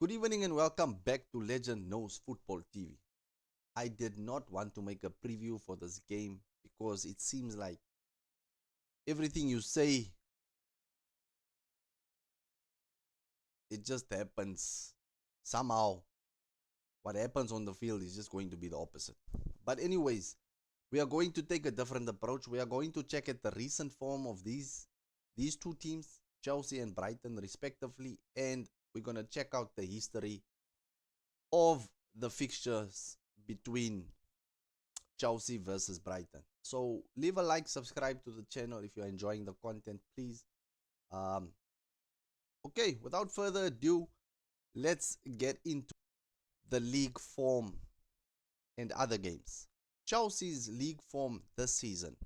Good evening and welcome back to Legend Knows Football TV. I did not want to make a preview for this game because it seems like everything you say, it just happens. Somehow, what happens on the field is just going to be the opposite. But anyways, we are going to take a different approach. We are going to check at the recent form of these two teams, Chelsea and Brighton respectively, and we're going to check out the history of the fixtures between Chelsea versus Brighton. So leave a like, subscribe to the channel if you're enjoying the content, please. Um, okay, without further ado, let's get into the league form and other games. Chelsea's league form this season.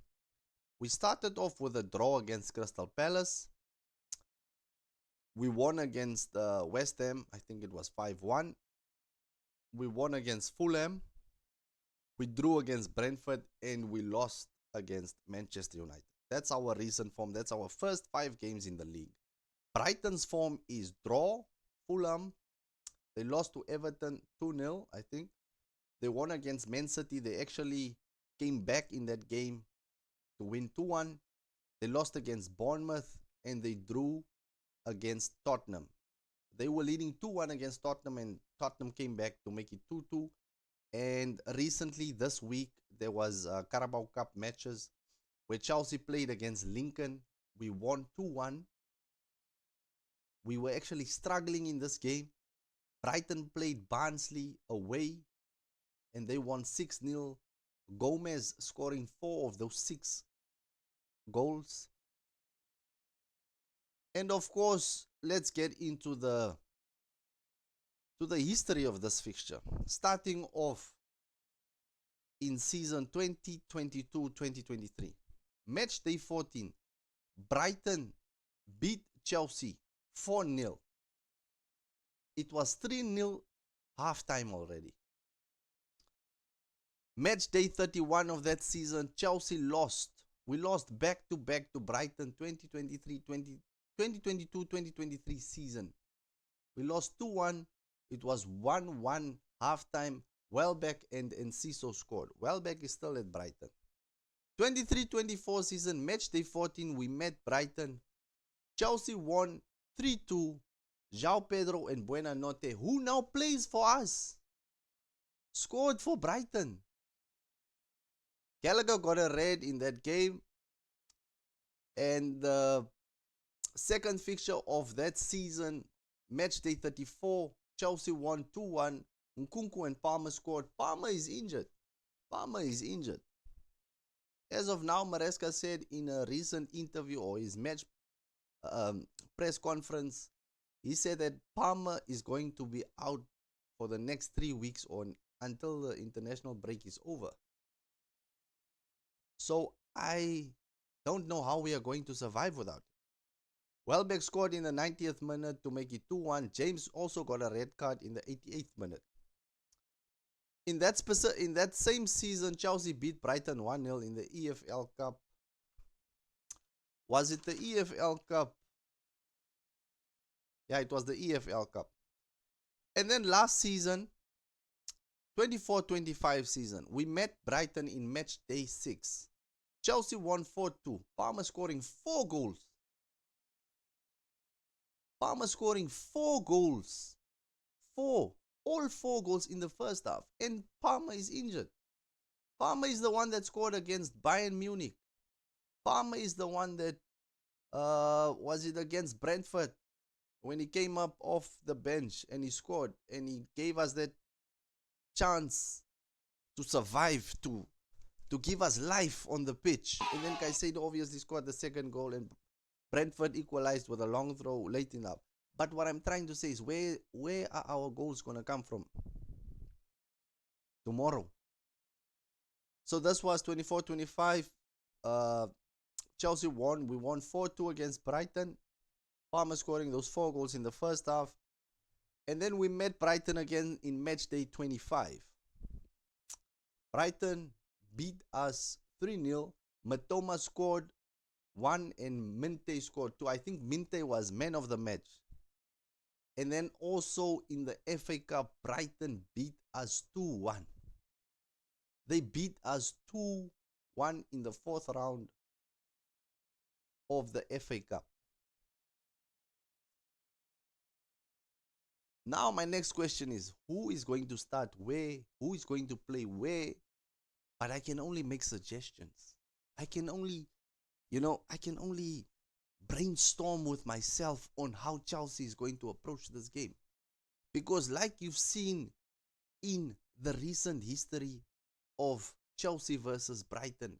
We started off with a draw against Crystal Palace. We won against West Ham. I think it was 5-1. We won against Fulham. We drew against Brentford and we lost against Manchester United. That's our recent form. That's our first 5 games in the league. Brighton's form is draw, Fulham. They lost to Everton 2-0, I think. They won against Man City. They actually came back in that game to win 2-1. They lost against Bournemouth and they drew against Tottenham. They were leading 2-1 against Tottenham and Tottenham came back to make it 2-2. And recently, this week, there was Carabao Cup matches where Chelsea played against Lincoln. We won 2-1. We were actually struggling in this game. Brighton played Barnsley away and they won 6-0. Gomez scoring 4 of those 6 goals. And of course, let's get into the history of this fixture. Starting off in season 2022-2023. Match day 14. Brighton beat Chelsea 4-0. It was 3-0 halftime already. Match day 31 of that season, Chelsea lost. We lost back-to-back to Brighton 2022-2023 season. We lost 2-1. It was 1-1 halftime. Welbeck and Enciso scored. Welbeck is still at Brighton. 23-24 season, match day 14, we met Brighton. Chelsea won 3-2. João Pedro and Buenanote, who now plays for us, scored for Brighton. Gallagher got a red in that game. And the second fixture of that season, match day 34, Chelsea won 2-1. Nkunku and Palmer scored. Palmer is injured. As of now, Maresca said in a recent interview or his match press conference, he said that Palmer is going to be out for the next 3 weeks or until the international break is over. So I don't know how we are going to survive without it. Welbeck scored in the 90th minute to make it 2-1. James also got a red card in the 88th minute. In that same season, Chelsea beat Brighton 1-0 in the EFL Cup. Was it the EFL Cup? Yeah, it was the EFL Cup. And then last season, 24-25 season, we met Brighton in match day 6. Chelsea won 4-2. Palmer scoring 4 goals. Palmer scoring 4 goals. 4. All 4 goals in the first half. And Palmer is injured. Palmer is the one that scored against Bayern Munich. Palmer is the one that, was it against Brentford? When he came up off the bench and he scored. And he gave us that chance to survive, to give us life on the pitch. And then Caicedo obviously scored the second goal and Brentford equalized with a long throw late enough. But what I'm trying to say is where are our goals going to come from tomorrow? So this was 24-25. Chelsea won. We won 4-2 against Brighton. Palmer scoring those 4 goals in the first half. And then we met Brighton again in match day 25. Brighton beat us 3-0. Matoma scored 1 and Minte scored 2. I think Minte was man of the match. And then also in the FA Cup, Brighton beat us 2-1. They beat us 2-1 in the fourth round of the FA Cup. Now my next question is, who is going to start where? Who is going to play where? But I can only make suggestions. I can only brainstorm with myself on how Chelsea is going to approach this game. Because like you've seen in the recent history of Chelsea versus Brighton,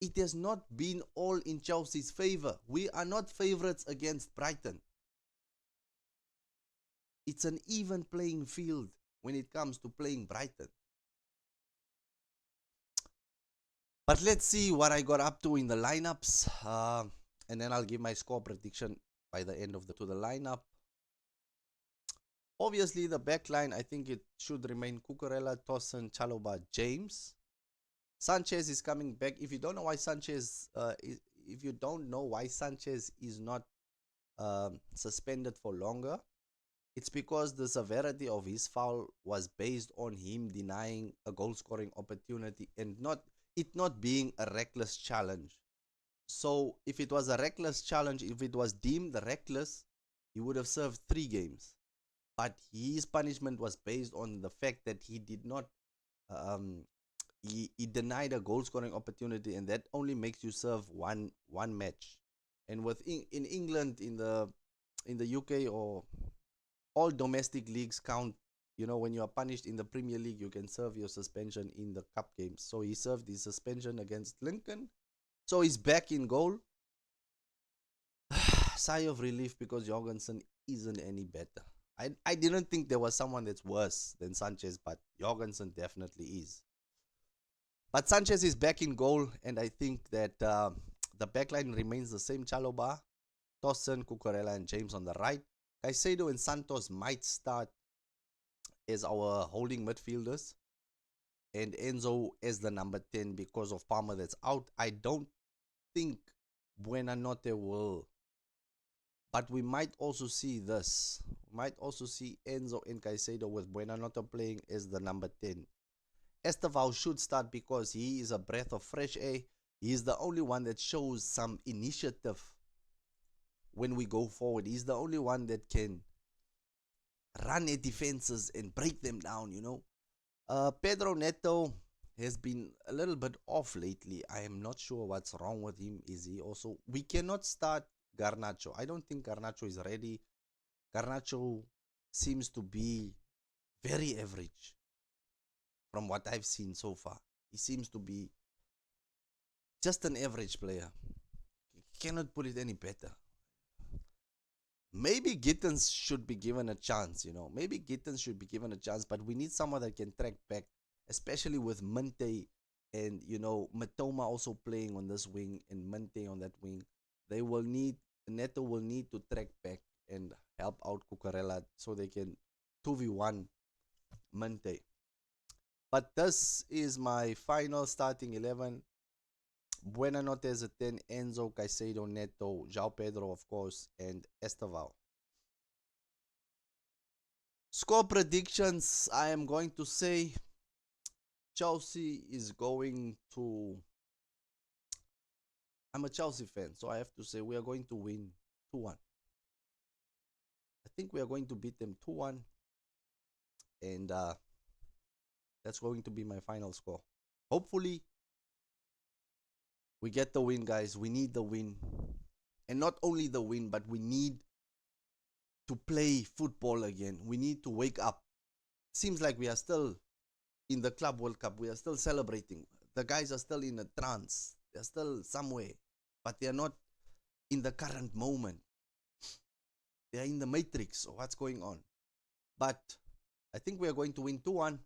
it has not been all in Chelsea's favor. We are not favorites against Brighton. It's an even playing field when it comes to playing Brighton. But let's see what I got up to in the lineups. And then I'll give my score prediction by the end of the lineup. Obviously, the back line, I think it should remain Cucurella, Tosun, Chalobah, James. Sanchez is coming back. If you don't know why Sanchez is not suspended for longer, it's because the severity of his foul was based on him denying a goal-scoring opportunity and it not being a reckless challenge. So if it was a reckless challenge, if it was deemed reckless, he would have served 3 games. But his punishment was based on the fact that he did not, he denied a goal-scoring opportunity, and that only makes you serve one match. And in England, in the UK, or all domestic leagues count. You know, when you are punished in the Premier League, you can serve your suspension in the cup games. So he served his suspension against Lincoln. So he's back in goal. Sigh of relief, because Jorgensen isn't any better. I didn't think there was someone that's worse than Sanchez, but Jorgensen definitely is. But Sanchez is back in goal, and I think that the backline remains the same. Chalobah, Tosun, Cucurella, and James on the right. Caicedo and Santos might start as our holding midfielders, and Enzo as the number 10 because of Palmer that's out. I don't think Buenanote will, but we might also see this. We might also see Enzo and Caicedo with Buenanote playing as the number 10. Estevao should start because he is a breath of fresh air. He is the only one that shows some initiative when we go forward. He's the only one that can run at defenses and break them down, you know. Pedro Neto has been a little bit off lately. I am not sure what's wrong with him. Is he also... We cannot start Garnacho. I don't think Garnacho is ready. Garnacho seems to be very average from what I've seen so far. He seems to be just an average player. You cannot put it any better. Maybe Gittins should be given a chance, you know. Maybe Gittins should be given a chance, but we need someone that can track back, especially with Minte and, you know, Matoma also playing on this wing and Minte on that wing. They will need, Neto will need to track back and help out Cucurella so they can 2v1 Minte. But this is my final starting 11. Buenanote as a 10, Enzo, Caicedo, Neto, João Pedro, of course, and Estevao. Score predictions, I am going to say Chelsea is going to... I'm a Chelsea fan, so I have to say we are going to win 2-1. I think we are going to beat them 2-1. And that's going to be my final score. Hopefully, we get the win, guys. We need the win. And not only the win, but we need to play football again. We need to wake up. Seems like we are still in the Club World Cup. We are still celebrating. The guys are still in a trance. They're still somewhere. But they are not in the current moment. They are in the matrix of what's going on. But I think we are going to win 2-1.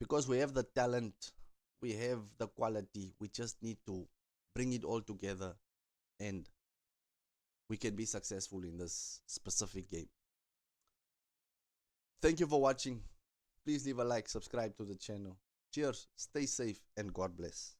Because we have the talent. We have the quality. We just need to bring it all together, and we can be successful in this specific game. Thank you for watching. Please leave a like, subscribe to the channel. Cheers, stay safe, and God bless.